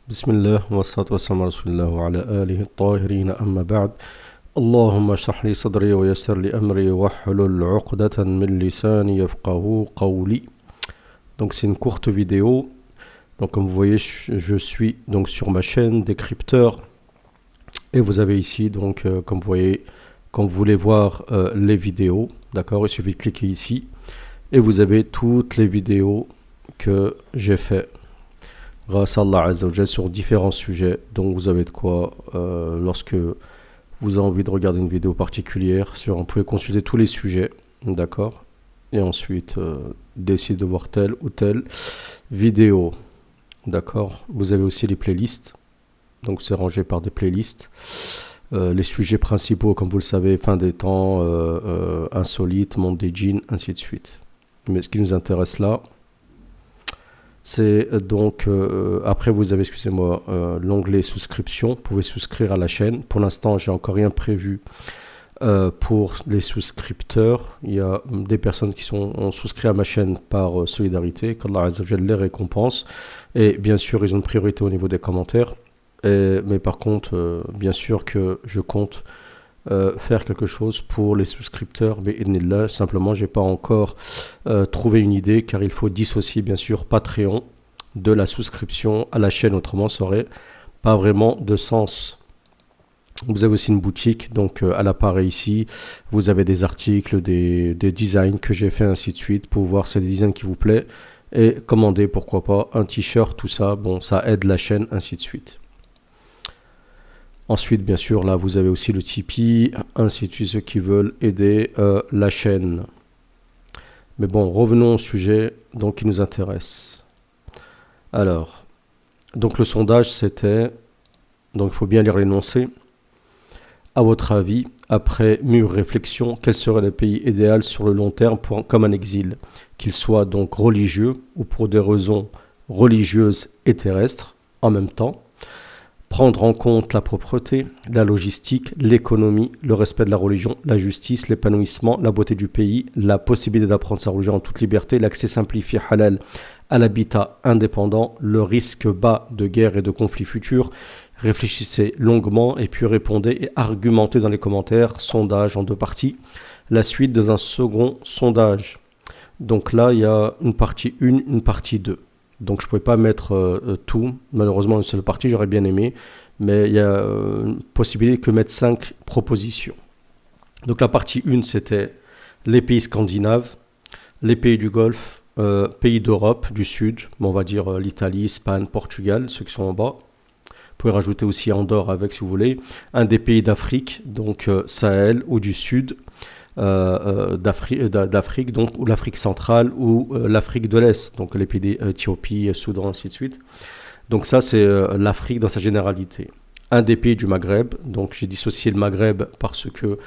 بسم الله والصلاة والسلام على رسول الله وعلى آله الطاهرين أما بعد اللهم اشرح لي صدري ويسر لي أمري واحلل عقدة من لساني يفقهوا قولي. Donc c'est une courte vidéo. Donc comme vous voyez, je suis donc sur ma chaîne Décrypteur et vous avez ici donc comme vous voyez, quand vous voulez voir les vidéos, d'accord, il suffit de cliquer ici et vous avez toutes les vidéos que j'ai fait grâce à Allah Azza wa Jal sur différents sujets. Donc vous avez de quoi lorsque vous avez envie de regarder une vidéo particulière, vous pouvez consulter tous les sujets, d'accord, et ensuite décider de voir telle ou telle vidéo, d'accord. Vous avez aussi les playlists, donc c'est rangé par des playlists. Les sujets principaux, comme vous le savez, fin des temps, insolite, monde des djinns, ainsi de suite. Mais ce qui nous intéresse là, c'est donc, après vous avez, excusez-moi, l'onglet souscription. Vous pouvez souscrire à la chaîne. Pour l'instant, j'ai encore rien prévu pour les souscripteurs. Il y a des personnes qui ont souscrit à ma chaîne par solidarité, qu'Allah Azza wa Jal les récompense. Et bien sûr, ils ont une priorité au niveau des commentaires. Mais par contre, bien sûr que je compte faire quelque chose pour les souscripteurs, mais idnillah, simplement j'ai pas encore trouvé une idée, car il faut dissocier bien sûr Patreon de la souscription à la chaîne, autrement ça aurait pas vraiment de sens. Vous avez aussi une boutique, donc à l'appareil ici, vous avez des articles, des designs que j'ai fait, ainsi de suite, pour voir si c'est des designs qui vous plaît, et commander pourquoi pas un t-shirt, tout ça, bon ça aide la chaîne, ainsi de suite. Ensuite, bien sûr, là, vous avez aussi le Tipeee, ainsi de suite, ceux qui veulent aider la chaîne. Mais bon, revenons au sujet donc, qui nous intéresse. Alors, donc le sondage, c'était, donc il faut bien lire l'énoncé. À votre avis, après mûre réflexion, quel serait le pays idéal sur le long terme comme un exil, qu'il soit donc religieux ou pour des raisons religieuses et terrestres en même temps? Prendre en compte la propreté, la logistique, l'économie, le respect de la religion, la justice, l'épanouissement, la beauté du pays, la possibilité d'apprendre sa religion en toute liberté, l'accès simplifié halal à l'habitat indépendant, le risque bas de guerre et de conflits futurs. Réfléchissez longuement et puis répondez et argumentez dans les commentaires. Sondage en 2 parties. La suite dans un second sondage. Donc là, il y a une partie 1, une partie 2. Donc je ne pouvais pas mettre tout, malheureusement une seule partie, j'aurais bien aimé, mais il y a une possibilité que mettre 5 propositions. Donc la partie 1, c'était les pays scandinaves, les pays du Golfe, pays d'Europe du Sud, on va dire l'Italie, Espagne, Portugal, ceux qui sont en bas. Vous pouvez rajouter aussi Andorre avec si vous voulez. Un des pays d'Afrique, donc Sahel ou du Sud, d'Afrique, donc, ou l'Afrique centrale ou l'Afrique de l'Est, donc les pays d'Éthiopie, Soudan, ainsi de suite. Donc ça, c'est l'Afrique dans sa généralité. Un des pays du Maghreb, donc j'ai dissocié le Maghreb parce que,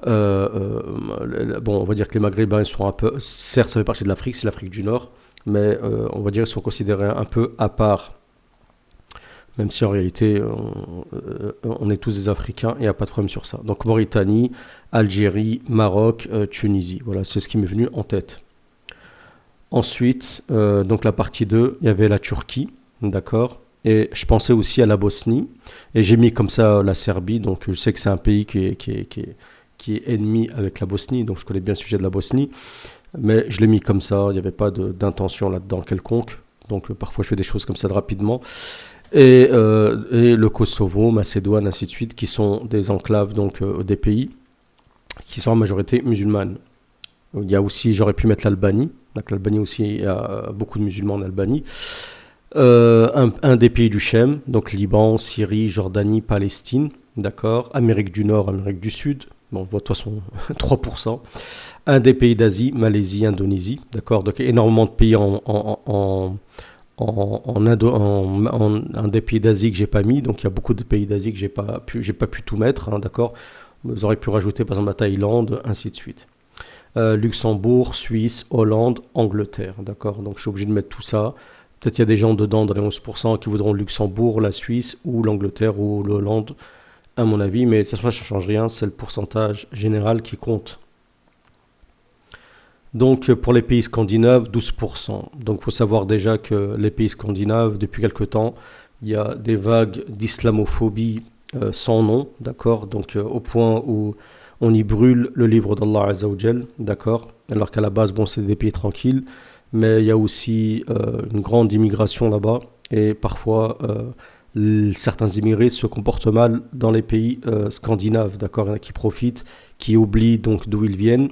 bon, on va dire que les Maghrébins sont un peu, certes ça fait partie de l'Afrique, c'est l'Afrique du Nord, mais on va dire qu'ils sont considérés un peu à part. Même si en réalité, on est tous des Africains et il n'y a pas de problème sur ça. Donc Mauritanie, Algérie, Maroc, Tunisie. Voilà, c'est ce qui m'est venu en tête. Ensuite, donc la partie 2, il y avait la Turquie, d'accord. Et je pensais aussi à la Bosnie. Et j'ai mis comme ça la Serbie. Donc je sais que c'est un pays qui est ennemi avec la Bosnie. Donc je connais bien le sujet de la Bosnie. Mais je l'ai mis comme ça. Il n'y avait pas d'intention là-dedans quelconque. Donc parfois je fais des choses comme ça rapidement. Et le Kosovo, Macédoine, ainsi de suite, qui sont des enclaves, donc des pays qui sont en majorité musulmanes. Il y a aussi, j'aurais pu mettre l'Albanie. Donc l'Albanie aussi, il y a beaucoup de musulmans en Albanie. Un des pays du Chem, donc Liban, Syrie, Jordanie, Palestine, d'accord. Amérique du Nord, Amérique du Sud. Bon, de toute façon, 3%. Un des pays d'Asie, Malaisie, Indonésie, d'accord. Donc énormément de pays un des pays d'Asie que j'ai pas mis, donc il y a beaucoup de pays d'Asie que j'ai pas pu tout mettre, hein, d'accord. Vous auriez pu rajouter par exemple la Thaïlande, ainsi de suite. Luxembourg, Suisse, Hollande, Angleterre, d'accord. Donc je suis obligé de mettre tout ça. Peut-être il y a des gens dedans dans les 11% qui voudront le Luxembourg, la Suisse ou l'Angleterre ou l'Hollande, à mon avis, mais de toute façon ça ne change rien, c'est le pourcentage général qui compte. Donc pour les pays scandinaves, 12%. Donc il faut savoir déjà que les pays scandinaves, depuis quelque temps, il y a des vagues d'islamophobie sans nom, d'accord, donc au point où on y brûle le livre d'Allah Azzawajal, d'accord, alors qu'à la base, bon, c'est des pays tranquilles, mais il y a aussi une grande immigration là-bas, et parfois certains immigrés se comportent mal dans les pays scandinaves, d'accord, il y en a qui profitent, qui oublient donc d'où ils viennent,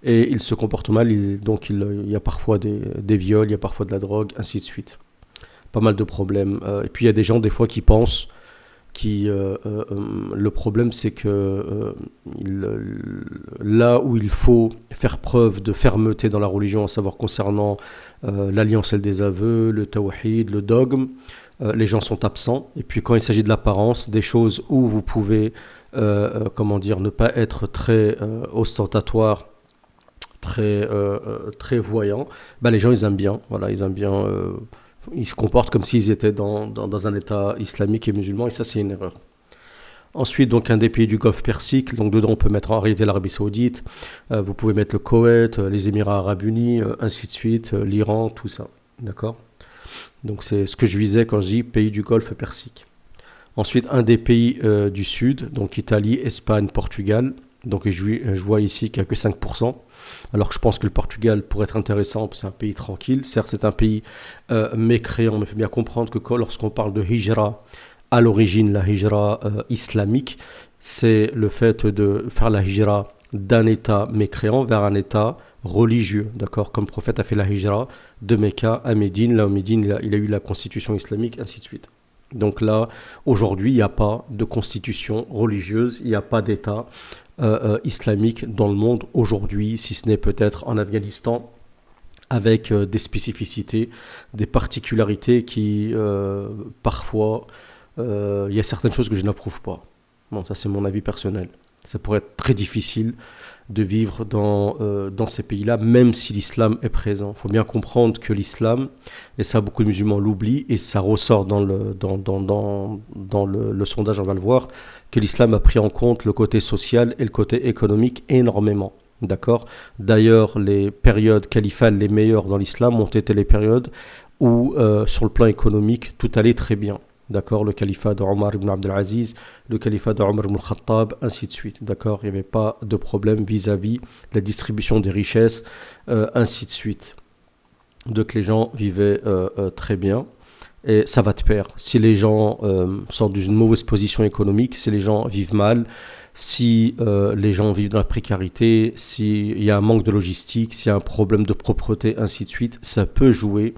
et ils se comportent mal, donc il y a parfois des viols, il y a parfois de la drogue, ainsi de suite. Pas mal de problèmes. Et puis il y a des gens des fois qui pensent le problème c'est que là où il faut faire preuve de fermeté dans la religion, à savoir concernant l'alliance et des aveux, le tawhid, le dogme, les gens sont absents. Et puis quand il s'agit de l'apparence, des choses où vous pouvez comment dire, ne pas être très ostentatoire, très voyant, bah, les gens ils aiment bien, voilà, ils aiment bien, ils se comportent comme s'ils étaient dans un état islamique et musulman, et ça c'est une erreur. Ensuite, donc un des pays du Golfe Persique, donc dedans on peut mettre en réalité l'Arabie Saoudite, vous pouvez mettre le Koweït, les Émirats Arabes Unis, ainsi de suite, l'Iran, tout ça, d'accord. Donc c'est ce que je visais quand je dis pays du Golfe Persique. Ensuite, un des pays du Sud, donc Italie, Espagne, Portugal. Donc je vois ici qu'il n'y a que 5%, alors que je pense que le Portugal pourrait être intéressant, parce que c'est un pays tranquille. Certes, c'est un pays mécréant, mais il faut bien comprendre que lorsqu'on parle de hijra, à l'origine, la hijra islamique, c'est le fait de faire la hijra d'un état mécréant vers un état religieux, d'accord. Comme le prophète a fait la hijra de Mecca à Médine, là au Médine, il a eu la constitution islamique, ainsi de suite. Donc là, aujourd'hui, il n'y a pas de constitution religieuse, il n'y a pas d'État islamique dans le monde aujourd'hui, si ce n'est peut-être en Afghanistan, avec des spécificités, des particularités qui, parfois, il y a certaines choses que je n'approuve pas. Bon, ça c'est mon avis personnel. Ça pourrait être très difficile de vivre dans ces pays-là, même si l'islam est présent. Il faut bien comprendre que l'islam, et ça beaucoup de musulmans l'oublient, et ça ressort dans le sondage, on va le voir, que l'islam a pris en compte le côté social et le côté économique énormément. D'accord. D'ailleurs, les périodes califales les meilleures dans l'islam ont été les périodes où, sur le plan économique, tout allait très bien. D'accord, le califat de Omar ibn Abdelaziz, le califat de Omar ibn Khattab, ainsi de suite. D'accord, il n'y avait pas de problème vis-à-vis de la distribution des richesses, ainsi de suite. Donc les gens vivaient très bien. Et ça va de pair. Si les gens sortent d'une mauvaise position économique, si les gens vivent mal, si les gens vivent dans la précarité, s'il y a un manque de logistique, s'il y a un problème de propreté, ainsi de suite, ça peut jouer,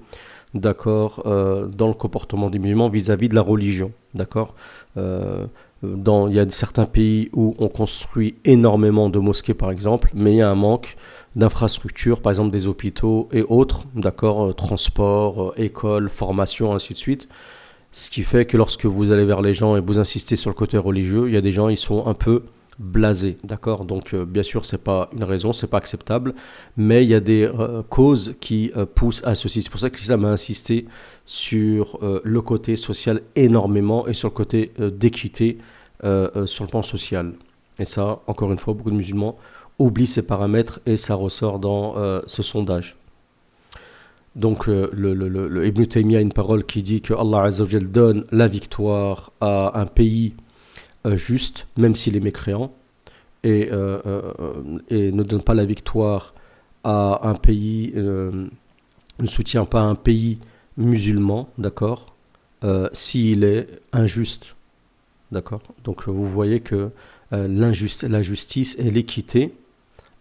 d'accord, dans le comportement des musulmans vis-à-vis de la religion, d'accord. Il y a certains pays où on construit énormément de mosquées, par exemple, mais il y a un manque d'infrastructures, par exemple des hôpitaux et autres, d'accord, transport, école, formation, ainsi de suite. Ce qui fait que lorsque vous allez vers les gens et vous insistez sur le côté religieux, il y a des gens, ils sont un peu blasés, d'accord. Donc bien sûr, c'est pas une raison, c'est pas acceptable, mais il y a des causes qui poussent à ceci. C'est pour ça que l'islam a insisté sur le côté social énormément et sur le côté d'équité sur le plan social. Et ça, encore une fois, beaucoup de musulmans oublient ces paramètres et ça ressort dans ce sondage. Donc le Ibn Taymiyyah a une parole qui dit que Allah Azza wa Jal donne la victoire à un pays juste, même s'il est mécréant, et ne donne pas la victoire à un pays, ne soutient pas un pays musulman, d'accord, s'il est injuste, d'accord. Donc vous voyez que la justice et l'équité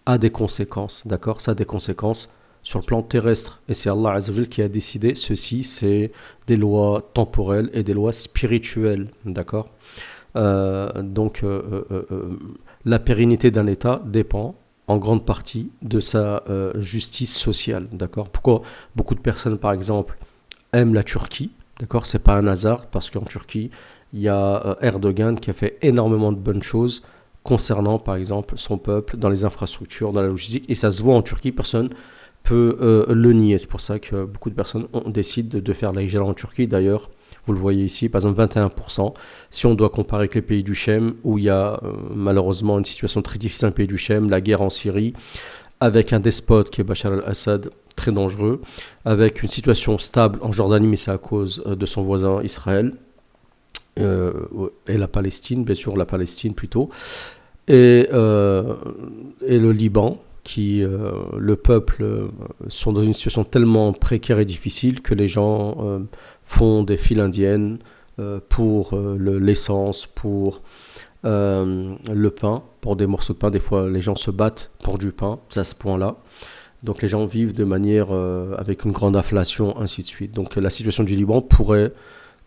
a des conséquences, d'accord, ça a des conséquences sur le plan terrestre. Et c'est Allah Azza wa Jal qui a décidé ceci, c'est des lois temporelles et des lois spirituelles, d'accord. La pérennité d'un État dépend en grande partie de sa justice sociale, d'accord. Pourquoi beaucoup de personnes, par exemple, aiment la Turquie, d'accord, c'est pas un hasard, parce qu'en Turquie, il y a Erdogan qui a fait énormément de bonnes choses concernant, par exemple, son peuple, dans les infrastructures, dans la logistique, et ça se voit en Turquie, personne peut le nier. C'est pour ça que beaucoup de personnes décident de faire la hijra en Turquie. D'ailleurs, vous le voyez ici, par exemple 21%. Si on doit comparer avec les pays du Chem, où il y a malheureusement une situation très difficile dans le pays du Chem, la guerre en Syrie, avec un despote qui est Bachar al-Assad, très dangereux, avec une situation stable en Jordanie, mais c'est à cause de son voisin Israël, euh, et la Palestine, bien sûr, la Palestine plutôt, et, euh, et le Liban, le peuple, sont dans une situation tellement précaire et difficile que les gens font des files indiennes pour l'essence, pour le pain, pour des morceaux de pain. Des fois, les gens se battent pour du pain, c'est à ce point-là. Donc les gens vivent de manière avec une grande inflation, ainsi de suite. Donc la situation du Liban pourrait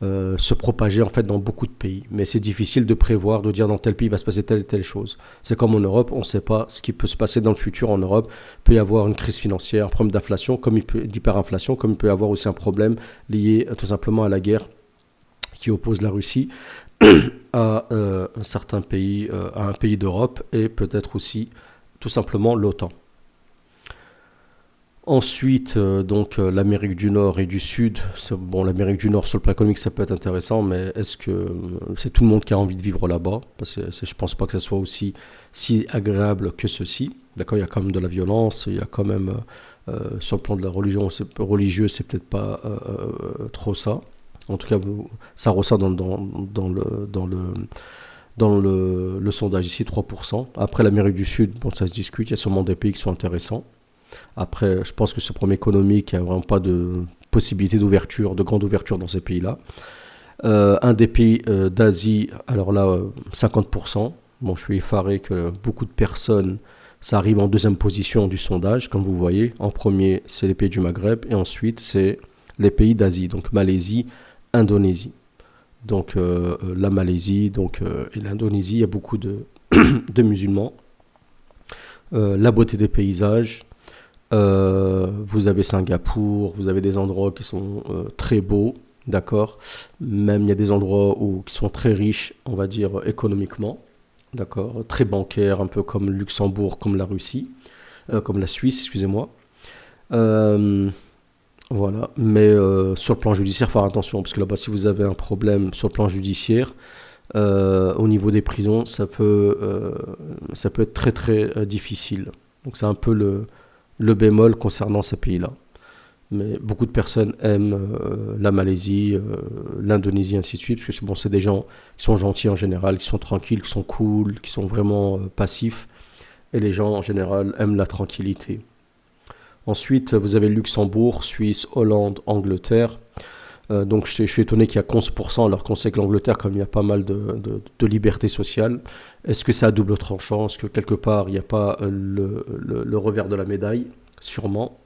se propager en fait dans beaucoup de pays. Mais c'est difficile de prévoir, de dire dans tel pays va se passer telle et telle chose. C'est comme en Europe, on ne sait pas ce qui peut se passer dans le futur en Europe. Il peut y avoir une crise financière, un problème d'inflation, d'hyperinflation, comme il peut y avoir aussi un problème lié tout simplement à la guerre qui oppose la Russie à un certain pays, à un pays d'Europe et peut-être aussi tout simplement l'OTAN. Ensuite, l'Amérique du Nord et du Sud. Bon, l'Amérique du Nord sur le plan économique, ça peut être intéressant, mais est-ce que c'est tout le monde qui a envie de vivre là-bas? Parce que je pense pas que ça soit aussi si agréable que ceci. D'accord, il y a quand même de la violence, il y a quand même sur le plan de la religion, religieux, c'est peut-être pas trop ça. En tout cas, ça ressort dans le sondage ici, 3%. Après l'Amérique du Sud, bon, ça se discute, il y a sûrement des pays qui sont intéressants. Après, je pense que ce problème économique, il n'y a vraiment pas de possibilité d'ouverture, de grande ouverture dans ces pays-là. Un des pays d'Asie, alors là, 50%. Bon, je suis effaré que beaucoup de personnes, ça arrive en deuxième position du sondage, comme vous voyez. En premier, c'est les pays du Maghreb, et ensuite, c'est les pays d'Asie, donc Malaisie, Indonésie. Donc la Malaisie et l'Indonésie, il y a beaucoup de musulmans. La beauté des paysages. Vous avez Singapour, vous avez des endroits qui sont très beaux, d'accord. Même il y a des endroits qui sont très riches, on va dire économiquement, d'accord. Très bancaires, un peu comme Luxembourg, comme la Russie, comme la Suisse, excusez-moi. Euh, voilà. Mais sur le plan judiciaire, faire attention, parce que là-bas, si vous avez un problème sur le plan judiciaire, au niveau des prisons, ça peut être très très difficile. Donc c'est un peu le bémol concernant ces pays-là. Mais beaucoup de personnes aiment la Malaisie, l'Indonésie, ainsi de suite, parce que bon, c'est des gens qui sont gentils en général, qui sont tranquilles, qui sont cool, qui sont vraiment passifs, et les gens en général aiment la tranquillité. Ensuite, vous avez Luxembourg, Suisse, Hollande, Angleterre. Donc je suis étonné qu'il y a 11%, alors qu'on sait que l'Angleterre, comme il y a pas mal de liberté sociale, est-ce que c'est à double tranchant? Est-ce que quelque part, il n'y a pas le revers de la médaille? Sûrement.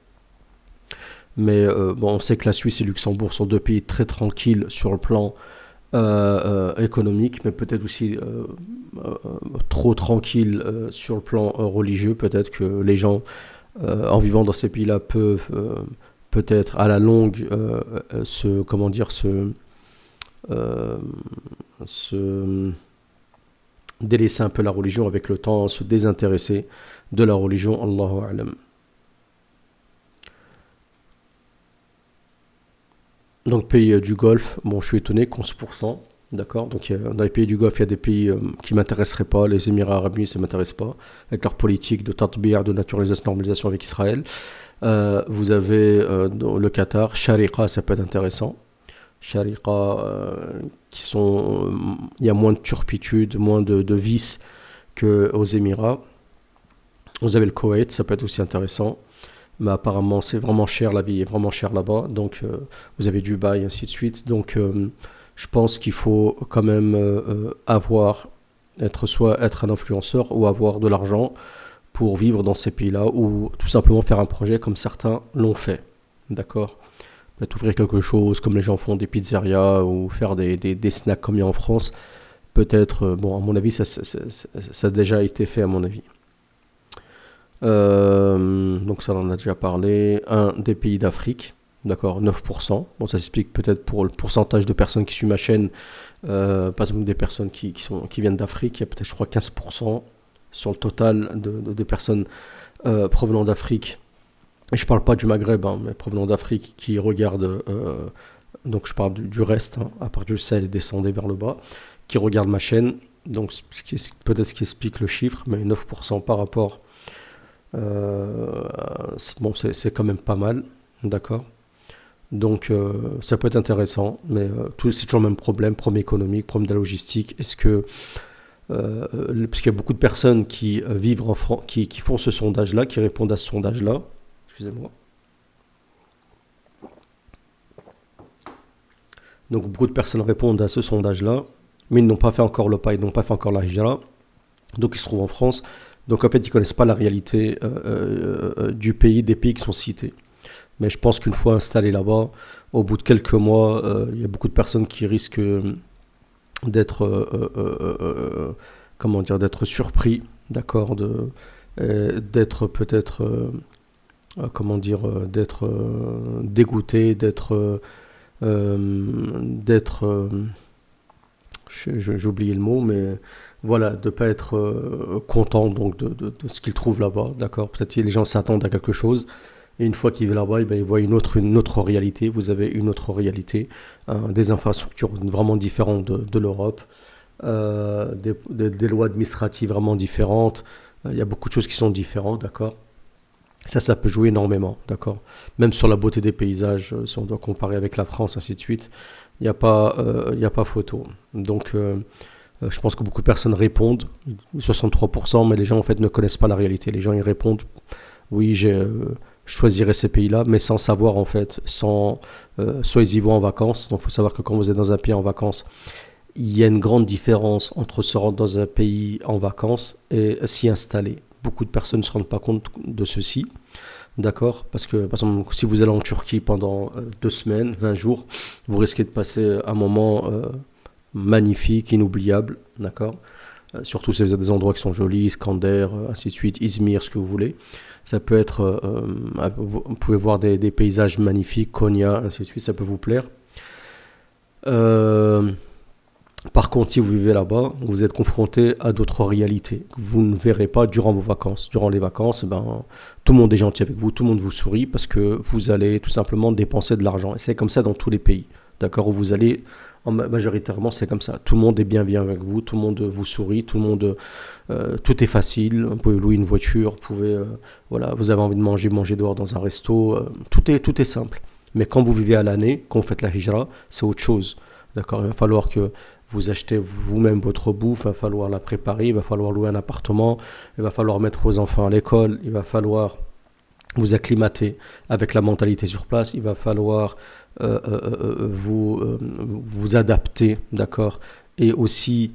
Mais bon, on sait que la Suisse et le Luxembourg sont deux pays très tranquilles sur le plan économique, mais peut-être aussi euh, trop tranquilles sur le plan religieux. Peut-être que les gens, en vivant dans ces pays-là, peuvent peut-être à la longue comment dire, euh, se délaisser un peu la religion avec le temps, se désintéresser de la religion. Allahu A'lam. Donc pays du Golfe, bon je suis étonné, 11%, d'accord. Donc dans les pays du Golfe, il y a des pays qui ne m'intéresseraient pas, les Émirats Arabes Unis, ça ne m'intéresse pas, avec leur politique de tatbir, de naturalisation, normalisation avec Israël. Vous avez dans le Qatar, Shariqa, ça peut être intéressant. Shariqa, il y a moins de turpitude, moins de vices qu'aux Émirats. Vous avez le Koweït, ça peut être aussi intéressant. Mais apparemment, c'est vraiment cher, la vie est vraiment chère là-bas. Donc, vous avez Dubaï, ainsi de suite. Donc, je pense qu'il faut quand même soit être un influenceur ou avoir de l'argent pour vivre dans ces pays-là ou tout simplement faire un projet comme certains l'ont fait. D'accord? Peut-être ouvrir quelque chose comme les gens font des pizzerias ou faire des snacks comme il y a en France. Peut-être, bon, à mon avis, ça a déjà été fait, à mon avis. Donc ça on en a déjà parlé. Un des pays d'Afrique, d'accord, 9%. Bon, ça s'explique peut-être pour le pourcentage de personnes qui suivent ma chaîne. Par exemple, des personnes qui viennent d'Afrique, il y a peut-être, je crois, 15% sur le total de personnes provenant d'Afrique. Et je parle pas du Maghreb, hein, mais provenant d'Afrique qui regardent, donc je parle du reste, hein, à part du Sahel et descendez vers le bas, qui regardent ma chaîne. Donc peut-être ce qui explique le chiffre, mais 9% par rapport. Bon, c'est quand même pas mal, d'accord. Donc ça peut être intéressant, mais tout c'est toujours le même problème, problème économique, problème de la logistique. Est-ce que parce qu'il y a beaucoup de personnes qui vivent en France, qui font ce sondage-là, qui répondent à ce sondage-là. Excusez-moi. Donc beaucoup de personnes répondent à ce sondage-là, mais ils n'ont pas fait encore le pas, ils n'ont pas fait encore la hijra. Donc ils se trouvent en France. Donc en fait, ils ne connaissent pas la réalité du pays, des pays qui sont cités. Mais je pense qu'une fois installés là-bas, au bout de quelques mois, il y a beaucoup de personnes qui risquent d'être, comment dire, d'être surpris, d'accord, d'être peut-être, comment dire, d'être dégoûté, d'être, j'ai oublié le mot, mais voilà, de pas être content donc de ce qu'ils trouvent là-bas, d'accord. Peut-être que les gens s'attendent à quelque chose. Et une fois qu'ils vont là-bas, eh ben, ils voient une autre réalité. Vous avez une autre réalité, hein, des infrastructures vraiment différentes de l'Europe, des lois administratives vraiment différentes. Il y a beaucoup de choses qui sont différentes, d'accord. Ça peut jouer énormément, d'accord. Même sur la beauté des paysages, si on doit comparer avec la France, ainsi de suite, il y a pas photo. Donc, je pense que beaucoup de personnes répondent, 63%, mais les gens en fait ne connaissent pas la réalité. Les gens ils répondent, oui, je choisirais ces pays-là, mais sans savoir en fait, soit ils y vont en vacances. Donc, il faut savoir que quand vous êtes dans un pays en vacances, il y a une grande différence entre se rendre dans un pays en vacances et s'y installer. Beaucoup de personnes ne se rendent pas compte de ceci, d'accord. Parce que, par exemple, si vous allez en Turquie pendant 2 semaines, 20 jours, vous risquez de passer un moment magnifique, inoubliable, d'accord. Surtout si vous avez des endroits qui sont jolis, Iskander, ainsi de suite, Izmir, ce que vous voulez. Ça peut être, vous pouvez voir des paysages magnifiques, Konya, ainsi de suite, ça peut vous plaire. Euh, Par contre, si vous vivez là-bas, vous êtes confronté à d'autres réalités que vous ne verrez pas durant vos vacances. Durant les vacances, ben, tout le monde est gentil avec vous, tout le monde vous sourit parce que vous allez tout simplement dépenser de l'argent. Et c'est comme ça dans tous les pays, d'accord, où vous allez, majoritairement, c'est comme ça. Tout le monde est bienveillant avec vous, tout le monde vous sourit, tout est facile. Vous pouvez louer une voiture, vous pouvez, voilà, vous avez envie de manger dehors dans un resto, tout est simple. Mais quand vous vivez à l'année, quand vous faites la hijra, c'est autre chose. D'accord, il va falloir que vous achetez vous-même votre bouffe, il va falloir la préparer, il va falloir louer un appartement, il va falloir mettre vos enfants à l'école, il va falloir vous acclimater avec la mentalité sur place, il va falloir vous adapter, d'accord, et aussi,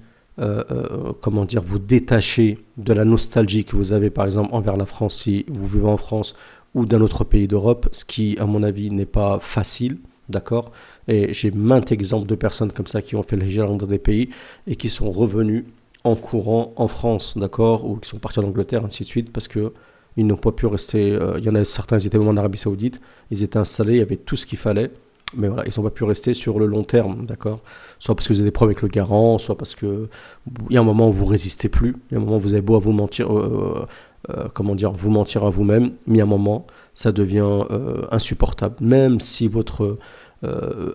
comment dire, vous détacher de la nostalgie que vous avez par exemple envers la France si vous vivez en France ou d'un autre pays d'Europe, ce qui à mon avis n'est pas facile, d'accord. Et j'ai maintes exemples de personnes comme ça qui ont fait le hijra dans des pays et qui sont revenus en courant en France, d'accord, ou qui sont partis en Angleterre, ainsi de suite, parce que ils n'ont pas pu rester. Il y en a certains, ils étaient même en Arabie Saoudite, ils étaient installés, il y avait tout ce qu'il fallait, mais voilà, ils n'ont pas pu rester sur le long terme, d'accord. Soit parce que vous avez des problèmes avec le garant, soit parce que il y a un moment où vous résistez plus, il y a un moment où vous avez beau à vous mentir, comment dire, vous mentir à vous-même, mais il y a un moment, ça devient insupportable, même si votre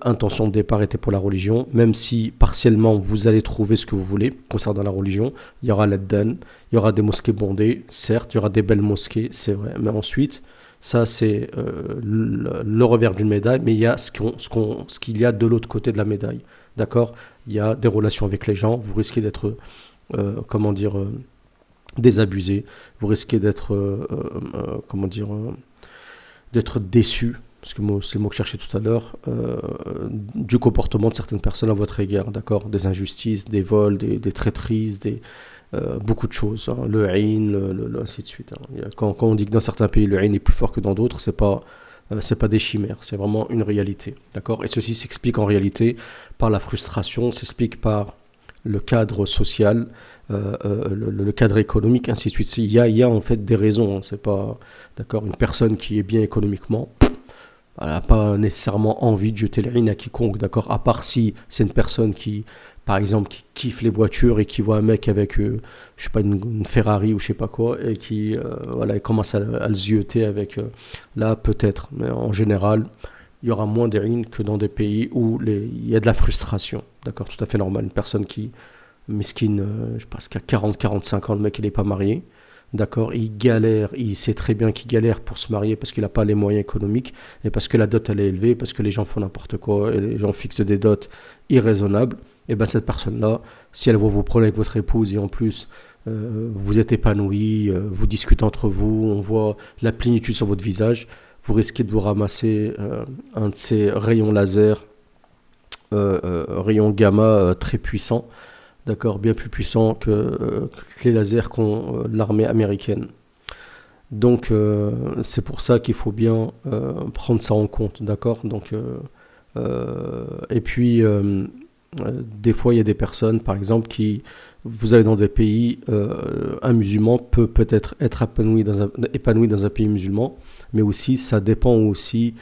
intention de départ était pour la religion, même si partiellement vous allez trouver ce que vous voulez concernant la religion, il y aura l'Addan, il y aura des mosquées bondées, certes, il y aura des belles mosquées, c'est vrai, mais ensuite, ça c'est le revers d'une médaille, mais il y a ce qu'il y a de l'autre côté de la médaille, d'accord. Il y a des relations avec les gens, vous risquez d'être, comment dire, désabusé, vous risquez d'être, comment dire, d'être déçu, parce que c'est le mot que je cherchais tout à l'heure, du comportement de certaines personnes à votre égard, d'accord, des injustices, des vols, des traîtrises, beaucoup de choses, hein, le haïn, ainsi de suite. Hein. Quand on dit que dans certains pays le haïn est plus fort que dans d'autres, c'est pas des chimères, c'est vraiment une réalité, d'accord. Et ceci s'explique en réalité par la frustration, s'explique par le cadre social, le cadre économique, ainsi de suite. Il y a en fait des raisons, hein, c'est pas, d'accord, une personne qui est bien économiquement, elle n'a pas nécessairement envie de jeter le rine à quiconque, d'accord. À part si c'est une personne qui, par exemple, qui kiffe les voitures et qui voit un mec avec, je sais pas, une Ferrari ou je sais pas quoi, et qui, voilà, il commence à le zioter avec, là, peut-être. Mais en général, il y aura moins de rines que dans des pays où il y a de la frustration, d'accord, tout à fait normal. Une personne qui, mesquine, je pense qu'à 40-45 ans, le mec, il n'est pas marié. d'accord, il galère, il sait très bien qu'il galère pour se marier parce qu'il n'a pas les moyens économiques et parce que la dot elle est élevée, parce que les gens font n'importe quoi et les gens fixent des dots irraisonnables, et bien cette personne-là, si elle voit vos problèmes avec votre épouse et en plus vous êtes épanoui, vous discutez entre vous, on voit la plénitude sur votre visage, vous risquez de vous ramasser un de ces rayons laser, rayons gamma très puissants, d'accord, bien plus puissants que les lasers qu'ont l'armée américaine. Donc c'est pour ça qu'il faut bien prendre ça en compte, d'accord. Donc et puis des fois il y a des personnes, par exemple, qui vous avez dans des pays, un musulman peut-être être épanoui dans un pays musulman, mais aussi ça dépend aussi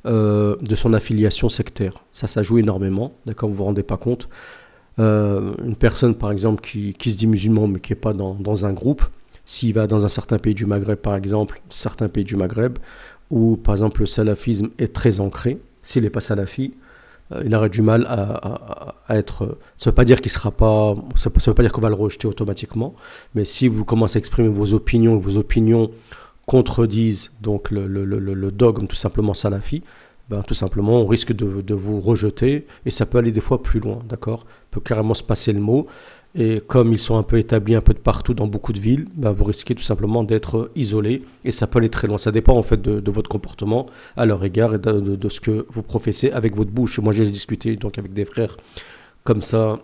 de son affiliation sectaire. Ça joue énormément, d'accord, vous vous rendez pas compte. Une personne par exemple qui se dit musulman mais qui n'est pas dans un groupe, s'il va dans un certain pays du Maghreb par exemple, certains pays du Maghreb, où par exemple le salafisme est très ancré, s'il n'est pas salafi, il aurait du mal à être. Ça ne veut pas dire qu'il sera pas. Ça veut pas dire qu'on va le rejeter automatiquement, mais si vous commencez à exprimer vos opinions, et vos opinions contredisent donc le dogme tout simplement salafi, ben, tout simplement on risque de vous rejeter et ça peut aller des fois plus loin, d'accord. Peut carrément se passer le mot et comme ils sont un peu établis un peu de partout dans beaucoup de villes, ben, vous risquez tout simplement d'être isolé et ça peut aller très loin. Ça dépend en fait de votre comportement à leur égard et de ce que vous professez avec votre bouche. Moi j'ai discuté donc avec des frères comme ça,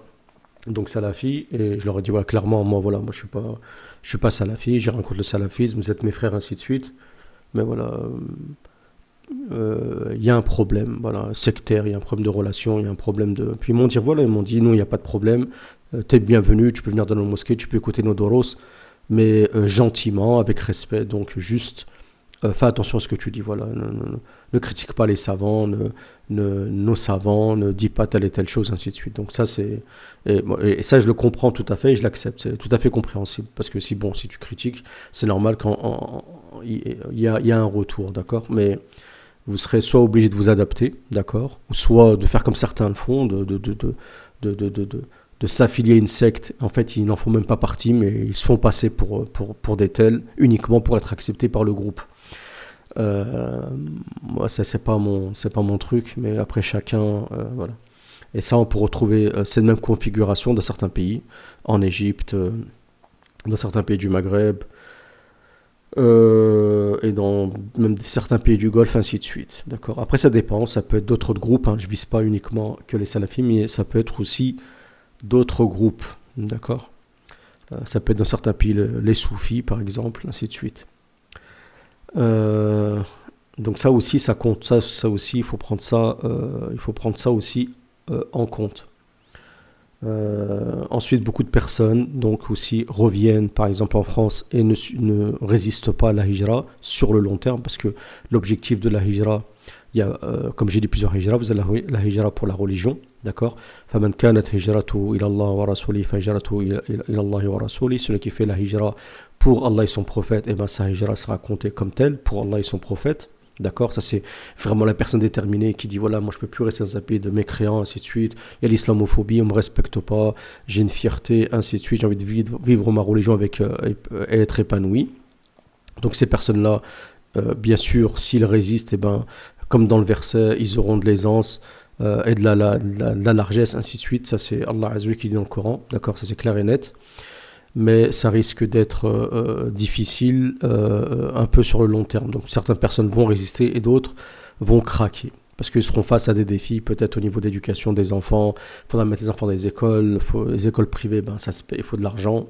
donc salafi, et je leur ai dit voilà clairement moi je suis pas salafi, j'ai rien contre le salafisme, vous êtes mes frères ainsi de suite, mais voilà il y a un problème, voilà, sectaire, il y a un problème de relation, il y a un problème de. Puis ils m'ont dit non, il n'y a pas de problème, t'es bienvenu, tu peux venir dans nos mosquées, tu peux écouter nos doros, mais gentiment, avec respect, donc juste fais attention à ce que tu dis, voilà, ne critique pas les savants, nos savants, ne dis pas telle et telle chose, ainsi de suite. Donc ça et ça je le comprends tout à fait et je l'accepte, c'est tout à fait compréhensible, parce que si tu critiques, c'est normal quand il y a un retour, d'accord, mais vous serez soit obligé de vous adapter, d'accord, ou soit de faire comme certains le font, de s'affilier à une secte. En fait, ils n'en font même pas partie, mais ils se font passer pour des tels, uniquement pour être acceptés par le groupe. Moi, ça, c'est pas mon truc, mais après chacun, voilà. Et ça, on peut retrouver cette même configuration dans certains pays, en Égypte, dans certains pays du Maghreb, et dans même certains pays du Golfe, ainsi de suite. D'accord. Après, ça dépend. Ça peut être d'autres groupes. Hein. Je vise pas uniquement que les salafis, mais ça peut être aussi d'autres groupes. D'accord. Ça peut être dans certains pays les soufis, par exemple, ainsi de suite. Euh, donc ça aussi, ça compte. Ça aussi, il faut prendre ça aussi en compte. Ensuite, beaucoup de personnes donc aussi reviennent, par exemple en France, et ne résistent pas à la hijra sur le long terme, parce que l'objectif de la hijra, il y a, comme j'ai dit, plusieurs hijra. Vous avez la hijra pour la religion, d'accord. فَمَنْ كَانَتْ هِجْرَتُهُ إِلَى اللَّهِ وَرَسُولِهِ فَهِجْرَتُهُ إِلَى اللَّهِ وَرَسُولِهِ. Celui qui fait la hijra pour Allah et son prophète, et ben sa hijra sera comptée comme telle pour Allah et son prophète. D'accord, ça c'est vraiment la personne déterminée qui dit voilà, moi je peux plus rester dans un pays de mécréants, ainsi de suite. Il y a l'islamophobie, on me respecte pas, j'ai une fierté, ainsi de suite. J'ai envie de vivre ma religion avec et être épanoui. Donc ces personnes-là, bien sûr, s'ils résistent, et ben comme dans le verset, ils auront de l'aisance et de la largesse, ainsi de suite. Ça c'est Allah Azza wa Jalla qui dit dans le Coran. D'accord, ça c'est clair et net. Mais ça risque d'être difficile un peu sur le long terme. Donc certaines personnes vont résister et d'autres vont craquer. Parce qu'ils seront face à des défis, peut-être au niveau d'éducation des enfants. Il faudra mettre les enfants dans les écoles. Les écoles privées, ben, ça se paye, il faut de l'argent.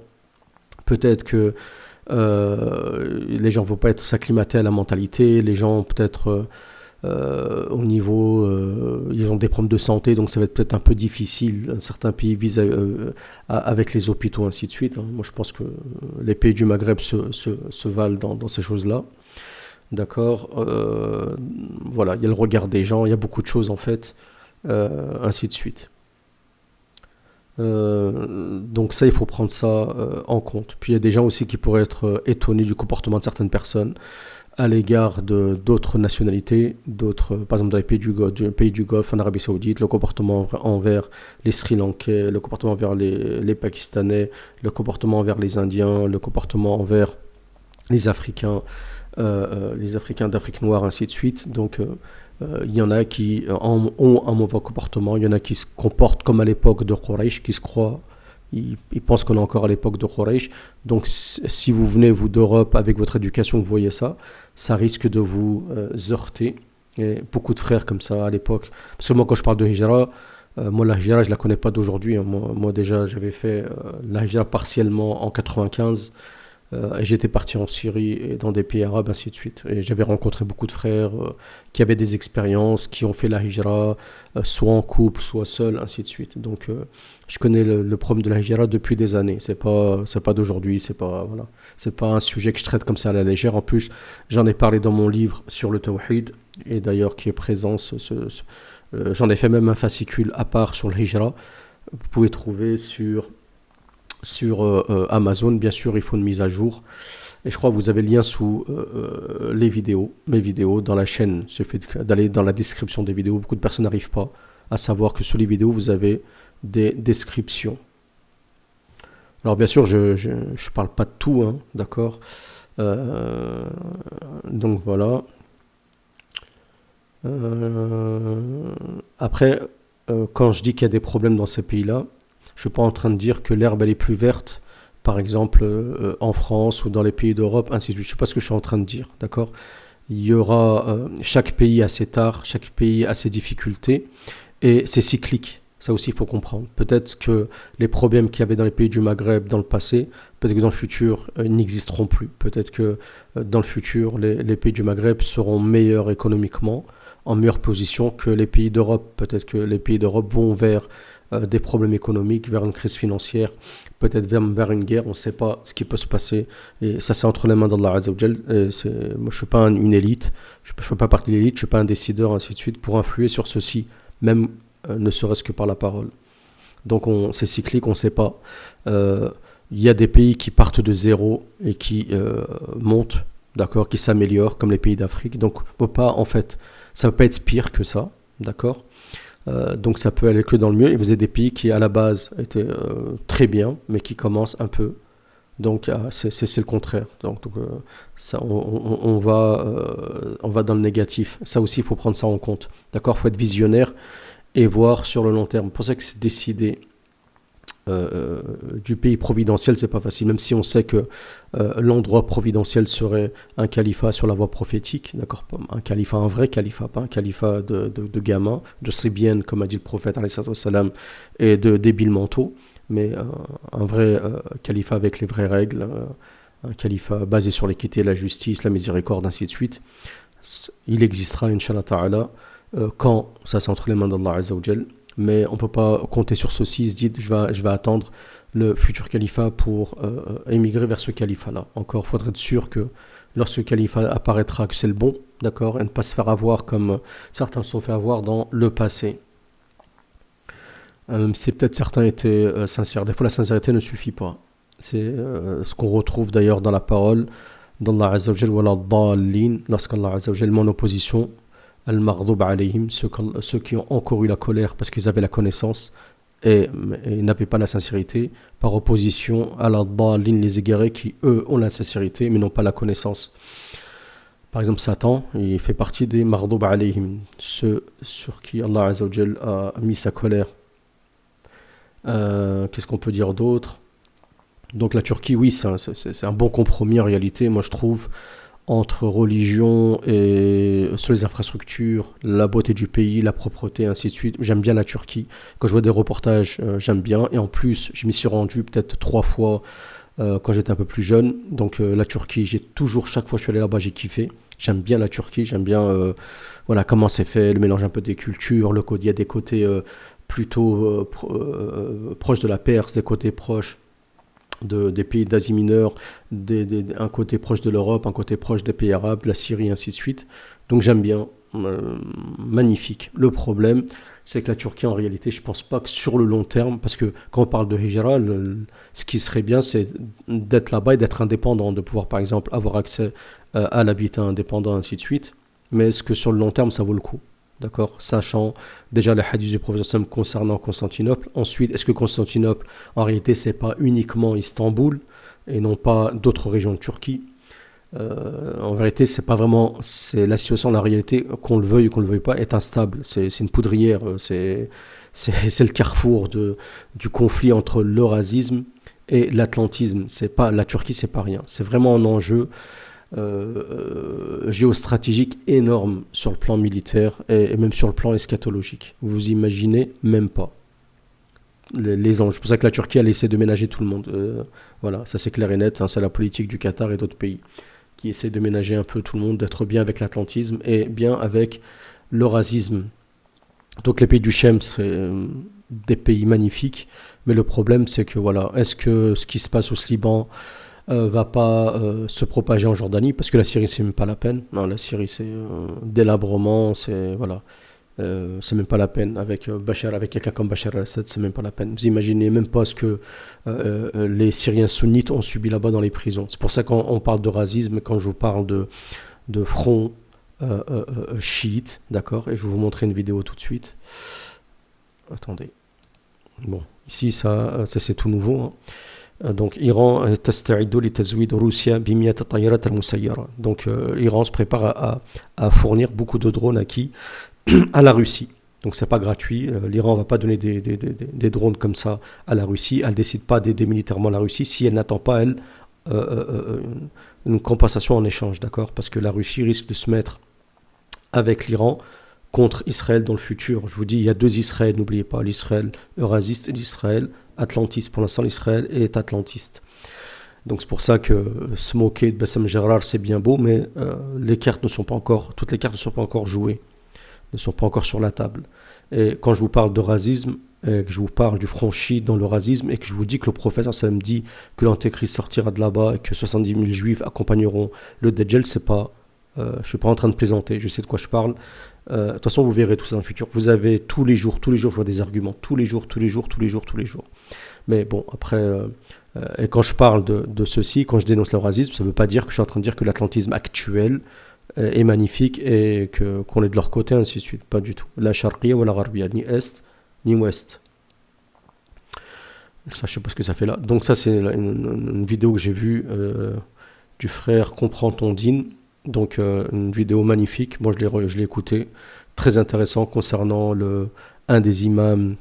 Peut-être que les gens ne vont pas être s'acclimater à la mentalité. Les gens, peut-être, au niveau, ils ont des problèmes de santé, donc ça va être peut-être un peu difficile. Certains pays visent avec les hôpitaux, ainsi de suite. Hein. Moi, je pense que les pays du Maghreb se valent dans ces choses-là. D'accord. Voilà, il y a le regard des gens, il y a beaucoup de choses en fait, ainsi de suite. Donc ça, il faut prendre ça en compte. Puis il y a des gens aussi qui pourraient être étonnés du comportement de certaines personnes à l'égard de d'autres nationalités, d'autres, par exemple dans les pays du Golfe, en Arabie Saoudite, le comportement envers les Sri Lankais, le comportement envers les Pakistanais, le comportement envers les Indiens, le comportement envers les Africains d'Afrique noire, ainsi de suite. Donc, il y en a qui ont un mauvais comportement, il y en a qui se comportent comme à l'époque de Quraysh, qui se croient, ils pensent qu'on est encore à l'époque de Quraysh. Donc, si vous venez, vous, d'Europe, avec votre éducation, vous voyez ça, ça risque de vous heurter. Et beaucoup de frères comme ça à l'époque. Parce que moi, quand je parle de Hijra, moi, la Hijra, je la connais pas d'aujourd'hui, hein. Moi, déjà, j'avais fait la Hijra partiellement en 95. Et j'étais parti en Syrie et dans des pays arabes, ainsi de suite. Et j'avais rencontré beaucoup de frères qui avaient des expériences, qui ont fait la hijra, soit en couple, soit seul, ainsi de suite. Donc, je connais le problème de la hijra depuis des années. C'est pas d'aujourd'hui, voilà. C'est pas un sujet que je traite comme ça à la légère. En plus, j'en ai parlé dans mon livre sur le tawhid, et d'ailleurs qui est présent. J'en ai fait même un fascicule à part sur le hijra. Vous pouvez trouver sur Amazon. Bien sûr, il faut une mise à jour. Et je crois que vous avez le lien sous mes vidéos dans la chaîne. Il suffit d'aller dans la description des vidéos. Beaucoup de personnes n'arrivent pas à savoir que sous les vidéos, vous avez des descriptions. Alors bien sûr, je parle pas de tout, hein, d'accord. Donc voilà. Après, quand je dis qu'il y a des problèmes dans ces pays-là, je ne suis pas en train de dire que l'herbe elle est plus verte, par exemple en France ou dans les pays d'Europe, ainsi de suite. Je ne sais pas ce que je suis en train de dire, d'accord. Il y aura chaque pays a ses tares, chaque pays a ses difficultés, et c'est cyclique. Ça aussi, il faut comprendre. Peut-être que les problèmes qu'il y avait dans les pays du Maghreb dans le passé, peut-être que dans le futur, ils n'existeront plus. Peut-être que dans le futur, les pays du Maghreb seront meilleurs économiquement, en meilleure position que les pays d'Europe. Peut-être que les pays d'Europe vont vers des problèmes économiques, vers une crise financière, peut-être vers une guerre. On ne sait pas ce qui peut se passer. Et ça, c'est entre les mains d'Allah Azza wa Jal. Moi, je ne suis pas une élite, je ne fais pas partie de l'élite, je ne suis pas un décideur, ainsi de suite, pour influer sur ceci, même ne serait-ce que par la parole. Donc, c'est cyclique, on ne sait pas. Il y a des pays qui partent de zéro et qui montent, d'accord, qui s'améliorent, comme les pays d'Afrique. Donc, on peut pas, en fait, ça ne peut pas être pire que ça, d'accord. Donc ça peut aller que dans le mieux. Et vous avez des pays qui à la base étaient très bien, mais qui commencent un peu. Donc c'est le contraire. Donc ça, on va dans le négatif. Ça aussi, il faut prendre ça en compte. D'accord, il faut être visionnaire et voir sur le long terme. C'est pour ça que c'est décider du pays providentiel, c'est pas facile. Même si on sait que l'endroit providentiel serait un califat sur la voie prophétique, d'accord, un califat, un vrai califat, pas un califat de gamins, de sébiennes, comme a dit le prophète, alayhi salam, et de débiles mentaux, mais un vrai califat avec les vraies règles, un califat basé sur l'équité, la justice, la miséricorde, ainsi de suite. Il existera, Inch'Allah Ta'ala, quand ça c'est entre les mains d'Allah Azza wa Jal. Mais on ne peut pas compter sur ceci, se dire je vais attendre le futur califat pour émigrer vers ce califat-là. Encore, il faudrait être sûr que lorsque le califat apparaîtra, que c'est le bon, d'accord, et ne pas se faire avoir comme certains se sont fait avoir dans le passé. Si peut-être certains étaient sincères. Des fois, la sincérité ne suffit pas. C'est ce qu'on retrouve d'ailleurs dans la parole d'Allah Azza wa Jal, wala dallin, lorsqu'Allah Azza wa Jal met en opposition Al-Maghdub alayhim, ceux qui ont encore eu la colère parce qu'ils avaient la connaissance et n'avaient pas la sincérité, par opposition à la dallin, les égarés qui eux ont la sincérité mais n'ont pas la connaissance. Par exemple, Satan, il fait partie des Maghdub alayhim, ceux sur qui Allah Azza wa Jal a mis sa colère. Qu'est-ce qu'on peut dire d'autre? Donc la Turquie, oui, c'est un bon compromis en réalité, moi je trouve, entre religion et sur les infrastructures, la beauté du pays, la propreté, ainsi de suite. J'aime bien la Turquie. Quand je vois des reportages, j'aime bien. Et en plus, je m'y suis rendu peut-être 3 fois quand j'étais un peu plus jeune. Donc la Turquie, chaque fois que je suis allé là-bas, j'ai kiffé. J'aime bien la Turquie, j'aime bien voilà, comment c'est fait, le mélange un peu des cultures, il y a des côtés plutôt proches de la Perse, des côtés proches des pays d'Asie mineure, un côté proche de l'Europe, un côté proche des pays arabes, de la Syrie, ainsi de suite. Donc j'aime bien, magnifique. Le problème, c'est que la Turquie, en réalité, je ne pense pas que sur le long terme, parce que quand on parle de hijra, ce qui serait bien, c'est d'être là-bas et d'être indépendant, de pouvoir, par exemple, avoir accès à l'habitat indépendant, ainsi de suite. Mais est-ce que sur le long terme, ça vaut le coup? D'accord, sachant déjà les hadiths du prophète sallam concernant Constantinople. Ensuite, est-ce que Constantinople, en réalité, c'est pas uniquement Istanbul et non pas d'autres régions de Turquie? En vérité, c'est pas vraiment, c'est la situation, la réalité, qu'on le veuille ou qu'on le veuille pas, est instable. C'est une poudrière, c'est le carrefour du conflit entre l'eurasisme et l'atlantisme. C'est pas la Turquie, c'est pas rien. C'est vraiment un enjeu géostratégique énorme sur le plan militaire et même sur le plan eschatologique. Vous imaginez même pas les enjeux. C'est pour ça que la Turquie, elle essaie de ménager tout le monde. Voilà, ça c'est clair et net. Hein, c'est la politique du Qatar et d'autres pays qui essaient de ménager un peu tout le monde, d'être bien avec l'atlantisme et bien avec l'eurasisme. Donc les pays du Chem, c'est des pays magnifiques, mais le problème c'est que voilà, est-ce que ce qui se passe au Liban va pas se propager en Jordanie, parce que la Syrie c'est même pas la peine. Non, la Syrie c'est délabrement, c'est voilà. C'est même pas la peine avec Bachar, avec quelqu'un comme Bachar al-Assad, c'est même pas la peine. Vous imaginez même pas ce que les Syriens sunnites ont subi là-bas dans les prisons. C'est pour ça qu'on parle de racisme quand je vous parle de front chiite, d'accord. Et je vais vous montrer une vidéo tout de suite. Attendez. Bon, ici ça c'est tout nouveau. Hein. Donc Iran تستعد لتزويد روسيا ب100 طائرة مسيرة. Donc Iran se prépare à fournir beaucoup de drones à qui? À la Russie. Donc c'est pas gratuit. L'Iran va pas donner des drones comme ça à la Russie. Elle décide pas d'aider militairement la Russie si elle n'attend pas elle une compensation en échange, d'accord? Parce que la Russie risque de se mettre avec l'Iran contre Israël dans le futur. Je vous dis, il y a deux Israël, n'oubliez pas, l'Israël eurasiste et l'Israël atlantiste. Pour l'instant, l'Israël est atlantiste. Donc c'est pour ça que se moquer de Bassem Jarrar, c'est bien beau, mais les cartes ne sont pas encore, toutes les cartes ne sont pas encore jouées, ne sont pas encore sur la table. Et quand je vous parle de racisme, que je vous parle du front chiite dans le racisme, et que je vous dis que le prophète me dit que l'antéchrist sortira de là-bas et que 70 000 juifs accompagneront le Dajjal, c'est pas, je ne suis pas en train de plaisanter, je sais de quoi je parle. De toute façon, vous verrez tout ça dans le futur. Vous avez tous les jours, je vois des arguments, tous les jours. Mais bon, après, et quand je parle de ceci, quand je dénonce le racisme, ça ne veut pas dire que je suis en train de dire que l'atlantisme actuel est magnifique et qu'on est de leur côté, ainsi de suite. Pas du tout. La Sharqiyya ou la Gharbiyya, ni Est, ni Ouest. Ça, je ne sais pas ce que ça fait là. Donc ça, c'est une vidéo que j'ai vue du frère Comprends ton dîne. Donc une vidéo magnifique, moi je l'ai écouté, très intéressant concernant un des imams,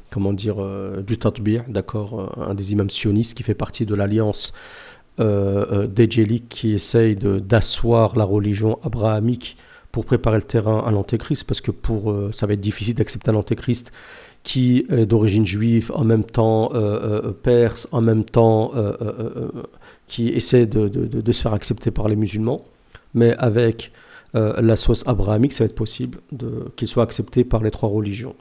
du Tatbir, d'accord, un des imams sionistes qui fait partie de l'alliance d'Edgélique qui essaye d'asseoir la religion abrahamique pour préparer le terrain à l'antéchrist, parce que ça va être difficile d'accepter un antéchrist qui est d'origine juive, en même temps perse, en même temps qui essaie de se faire accepter par les musulmans. Mais avec la sauce abrahamique, ça va être possible qu'il soit accepté par les trois religions.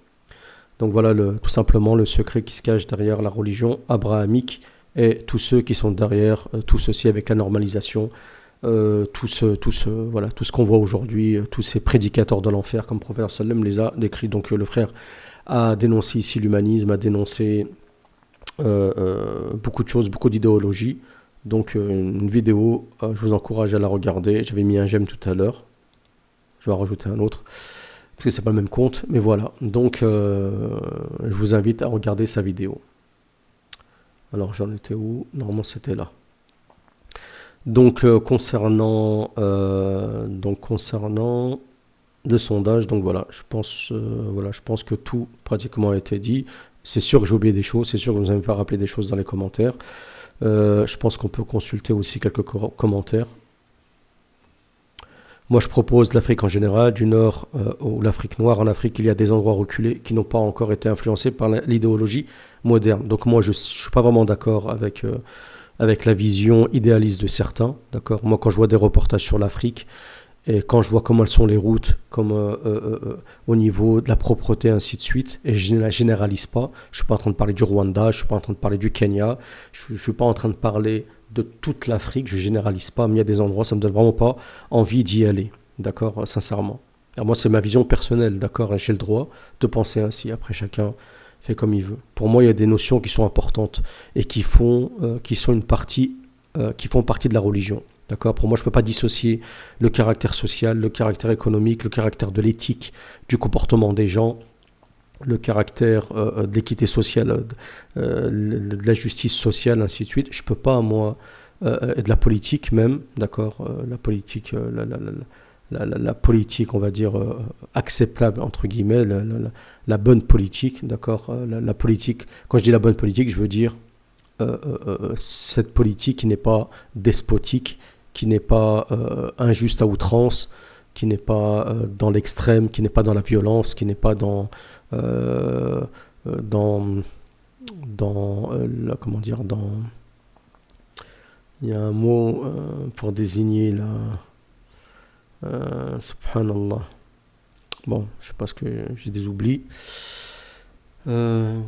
Donc voilà tout simplement le secret qui se cache derrière la religion abrahamique et tous ceux qui sont derrière tout ceci avec la normalisation, tout ce qu'on voit aujourd'hui, tous ces prédicateurs de l'enfer, comme le prophète sallam les a décrits. Donc le frère a dénoncé ici l'humanisme, a dénoncé beaucoup de choses, beaucoup d'idéologies. Donc une vidéo, je vous encourage à la regarder. J'avais mis un j'aime tout à l'heure. Je vais en rajouter un autre. Parce que c'est pas le même compte. Mais voilà. Donc je vous invite à regarder sa vidéo. Alors j'en étais où? Normalement c'était là. Donc concernant le sondage, donc voilà, je pense que tout pratiquement a été dit. C'est sûr que j'ai oublié des choses. C'est sûr que vous allez me faire rappeler des choses dans les commentaires. Je pense qu'on peut consulter aussi quelques commentaires. Moi, je propose l'Afrique en général, du Nord ou l'Afrique noire. En Afrique, il y a des endroits reculés qui n'ont pas encore été influencés par l'idéologie moderne. Donc moi, je ne suis pas vraiment d'accord avec la vision idéaliste de certains. D'accord. Moi, quand je vois des reportages sur l'Afrique, et quand je vois comment elles sont les routes, comme au niveau de la propreté, ainsi de suite, et je ne la généralise pas, je ne suis pas en train de parler du Rwanda, je ne suis pas en train de parler du Kenya, je ne suis pas en train de parler de toute l'Afrique, je ne généralise pas, mais il y a des endroits, ça ne me donne vraiment pas envie d'y aller, d'accord, sincèrement. Alors moi, c'est ma vision personnelle, d'accord, et j'ai le droit de penser ainsi, après chacun fait comme il veut. Pour moi, il y a des notions qui sont importantes et qui font partie de la religion. D'accord. Pour moi, je ne peux pas dissocier le caractère social, le caractère économique, le caractère de l'éthique, du comportement des gens, le caractère de l'équité sociale, de la justice sociale, ainsi de suite. Je ne peux pas, moi, et de la politique même, d'accord, la politique, la politique, on va dire, acceptable, entre guillemets, la bonne politique, d'accord, la politique, quand je dis la bonne politique, je veux dire cette politique qui n'est pas despotique, qui n'est pas injuste à outrance, qui n'est pas dans l'extrême, qui n'est pas dans la violence, qui n'est pas euh, dans, comment dire, il y a un mot pour désigner la, subhanallah. Bon, je sais pas ce que j'ai des oublis. Euh,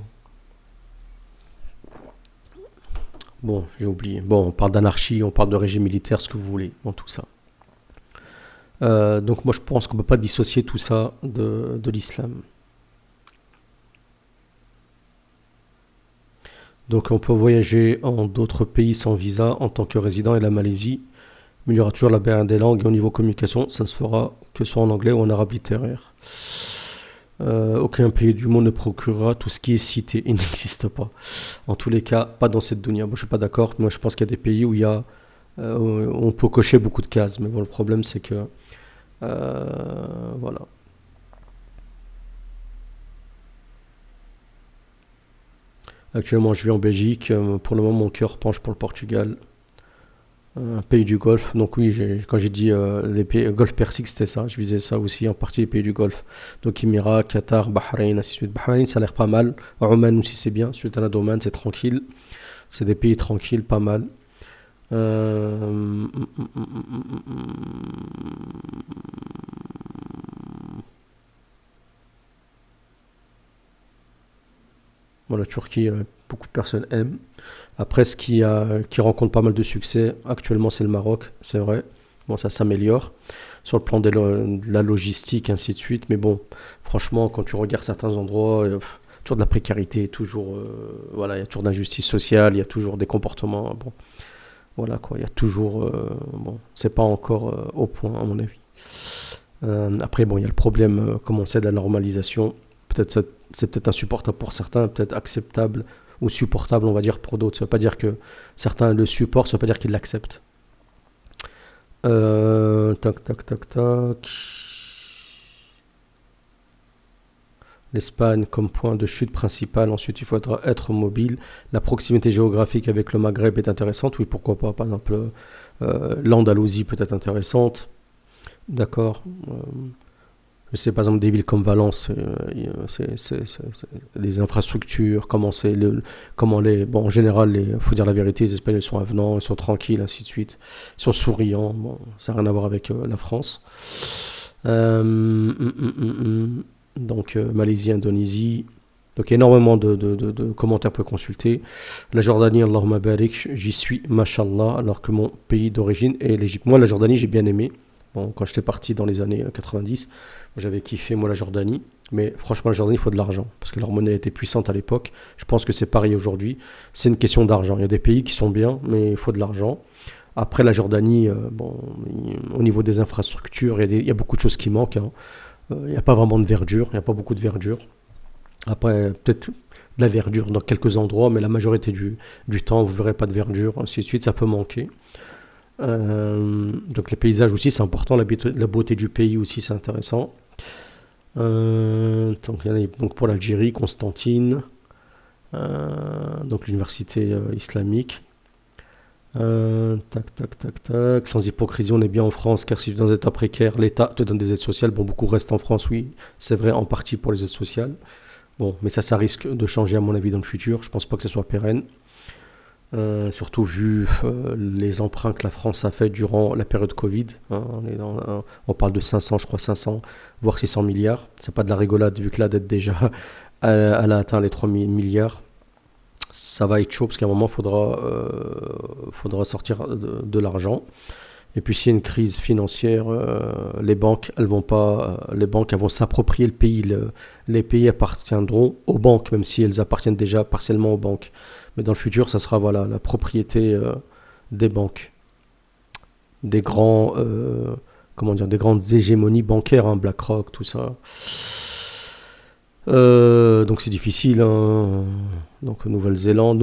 bon, j'ai oublié. Bon, on parle d'anarchie, on parle de régime militaire, ce que vous voulez, bon, tout ça. Donc moi je pense qu'on ne peut pas dissocier tout ça de l'islam. Donc on peut voyager en d'autres pays sans visa en tant que résident et la Malaisie, mais il y aura toujours la barrière des langues et au niveau communication, ça ne se fera que soit en anglais ou en arabe littéraire. Aucun pays du monde ne procurera tout ce qui est cité, il n'existe pas. En tous les cas, pas dans cette dunya. Moi je ne suis pas d'accord, moi je pense qu'il y a des pays où il y a, on peut cocher beaucoup de cases, mais bon le problème c'est que voilà. Actuellement, je vis en Belgique. Pour le moment, mon cœur penche pour le Portugal, un pays du Golfe. Donc oui, quand j'ai dit les pays Golfe Persique, c'était ça. Je visais ça aussi, en partie les pays du Golfe. Donc Émirats, Qatar, Bahreïn, ainsi de suite. Bahreïn, ça a l'air pas mal. Oman aussi, c'est bien. Sultanat d'Oman, c'est tranquille. C'est des pays tranquilles, pas mal. Euh, Bon, la Turquie, beaucoup de personnes aiment. Après, qui rencontre pas mal de succès actuellement, c'est le Maroc, c'est vrai. Bon, ça s'améliore sur le plan de la logistique, ainsi de suite. Mais bon, franchement, quand tu regardes certains endroits, toujours de la précarité, toujours, voilà, il y a toujours d'injustice sociale, il y a toujours des comportements. Bon, voilà quoi, il y a toujours, bon, c'est pas encore au point à mon avis. Après, bon, il y a le problème, comme on sait, de la normalisation. Peut-être c'est peut-être insupportable pour certains, peut-être acceptable ou supportable, on va dire, pour d'autres. Ça ne veut pas dire que certains le supportent, ça ne veut pas dire qu'ils l'acceptent. Tac, tac, tac, tac. L'Espagne comme point de chute principal. Ensuite, il faudra être mobile. La proximité géographique avec le Maghreb est intéressante. Oui, pourquoi pas. Par exemple, l'Andalousie peut être intéressante. D'accord. Je sais, par exemple, des villes comme Valence, les infrastructures, comment les, bon, en général, faut dire la vérité, les Espagnols sont avenants, ils sont tranquilles, ainsi de suite. Ils sont souriants, bon, ça n'a rien à voir avec la France. Donc, Malaisie, Indonésie. Donc, énormément de commentaires pour consulter. La Jordanie, Allahumma barik, j'y suis, mashallah, alors que mon pays d'origine est l'Égypte. Moi, la Jordanie, j'ai bien aimé. Bon, quand j'étais parti dans les années 90, j'avais kiffé moi la Jordanie, mais franchement la Jordanie il faut de l'argent, parce que leur monnaie était puissante à l'époque, je pense que c'est pareil aujourd'hui, c'est une question d'argent, il y a des pays qui sont bien, mais il faut de l'argent. Après la Jordanie, bon, au niveau des infrastructures, il y a beaucoup de choses qui manquent, hein. Il n'y a pas vraiment de verdure, il n'y a pas beaucoup de verdure. Après, peut-être de la verdure dans quelques endroits, mais la majorité du temps, vous ne verrez pas de verdure, ainsi de suite, ça peut manquer. Donc les paysages aussi, c'est important, la beauté du pays aussi, c'est intéressant. Donc pour l'Algérie, Constantine, donc l'université islamique. Tac, tac, tac, tac. Sans hypocrisie, on est bien en France, car si tu es dans un état précaire, l'État te donne des aides sociales. Bon, beaucoup restent en France, oui, c'est vrai, en partie pour les aides sociales. Bon, mais ça risque de changer à mon avis dans le futur. Je pense pas que ce soit pérenne. Surtout vu les emprunts que la France a fait durant la période Covid, hein, on parle de 500, je crois 500, voire 600 milliards. C'est pas de la rigolade vu que la dette déjà, elle a atteint les 3 000 milliards. Ça va être chaud parce qu'à un moment, faudra sortir de l'argent. Et puis s'il y a une crise financière, les banques elles vont s'approprier le pays. Les pays appartiendront aux banques, même si elles appartiennent déjà partiellement aux banques. Mais dans le futur, ça sera voilà, la propriété des banques, des grands, comment dire, des grandes hégémonies bancaires, hein, BlackRock, tout ça. Donc c'est difficile, hein. Donc Nouvelle-Zélande,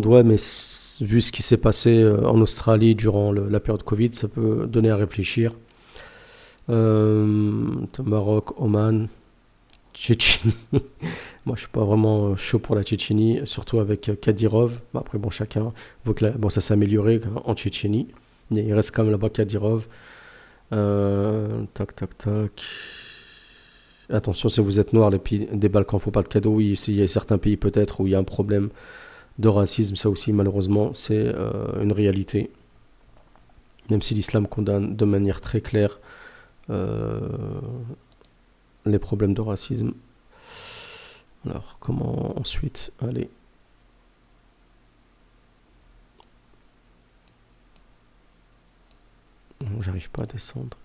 ouais, mais vu ce qui s'est passé en Australie durant la période Covid, ça peut donner à réfléchir. Maroc, Oman, Tchétchénie. Moi, je suis pas vraiment chaud pour la Tchétchénie, surtout avec Kadyrov. Bah, après, bon, chacun. Bon, ça s'est amélioré en Tchétchénie. Mais il reste quand même là-bas Kadyrov. Tac, tac, tac. Attention, si vous êtes noir, les pays des Balkans, faut pas de cadeau. Oui, il y a certains pays peut-être où il y a un problème de racisme, ça aussi, malheureusement, c'est une réalité. Même si l'islam condamne de manière très claire euh, les problèmes de racisme. Alors, comment ensuite aller? Non, j'arrive pas à descendre.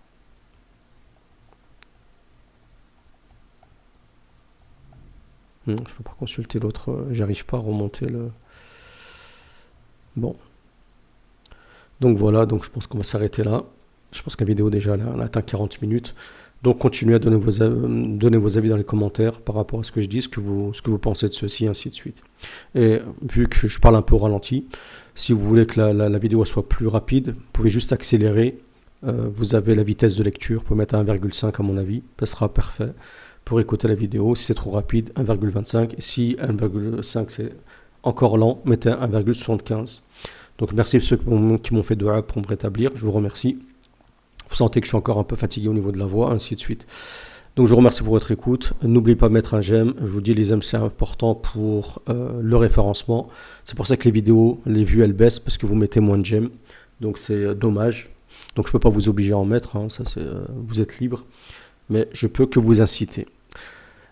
Non, je peux pas consulter l'autre. J'arrive pas à remonter le. Bon. Donc voilà, donc je pense qu'on va s'arrêter là. Je pense que la vidéo déjà elle a atteint 40 minutes. Donc continuez à donner vos avis dans les commentaires par rapport à ce que je dis, ce que vous pensez de ceci, ainsi de suite. Et vu que je parle un peu au ralenti, si vous voulez que la vidéo soit plus rapide, vous pouvez juste accélérer. Vous avez la vitesse de lecture, vous pouvez mettre à 1,5 à mon avis, ça sera parfait pour écouter la vidéo. Si c'est trop rapide, 1,25. Et si 1,5 c'est encore lent, mettez 1,75. Donc merci à ceux qui m'ont fait dua pour me rétablir, je vous remercie. Vous sentez que je suis encore un peu fatigué au niveau de la voix, ainsi de suite. Donc je vous remercie pour votre écoute. N'oubliez pas de mettre un j'aime. Je vous dis, les j'aime c'est important pour le référencement. C'est pour ça que les vidéos, les vues elles baissent parce que vous mettez moins de j'aime. Donc c'est dommage. Donc je ne peux pas vous obliger à en mettre, hein. Ça c'est, vous êtes libre. Mais je peux que vous inciter.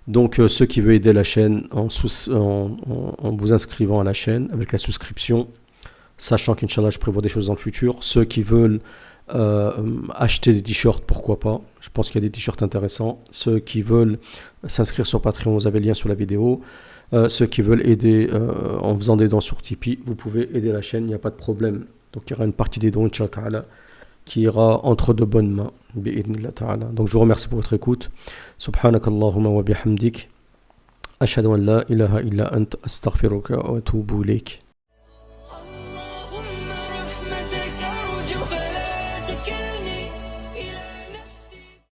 Donc ceux qui veulent aider la chaîne en vous inscrivant à la chaîne avec la souscription, sachant qu'Inch'Allah je prévois des choses dans le futur. Ceux qui veulent acheter des t-shirts, pourquoi pas. Je pense qu'il y a des t-shirts intéressants. Ceux qui veulent s'inscrire sur Patreon, vous avez le lien sur la vidéo. Ceux qui veulent aider en faisant des dons sur Tipeee, vous pouvez aider la chaîne, il n'y a pas de problème. Donc il y aura une partie des dons, Inch'Allah, qui ira entre de bonnes mains. Donc je vous remercie pour votre écoute. Subhanakallahumma wa bihamdik. Ashhadu an la ilaha illa ant astaghfiruka wa atubu ilayk.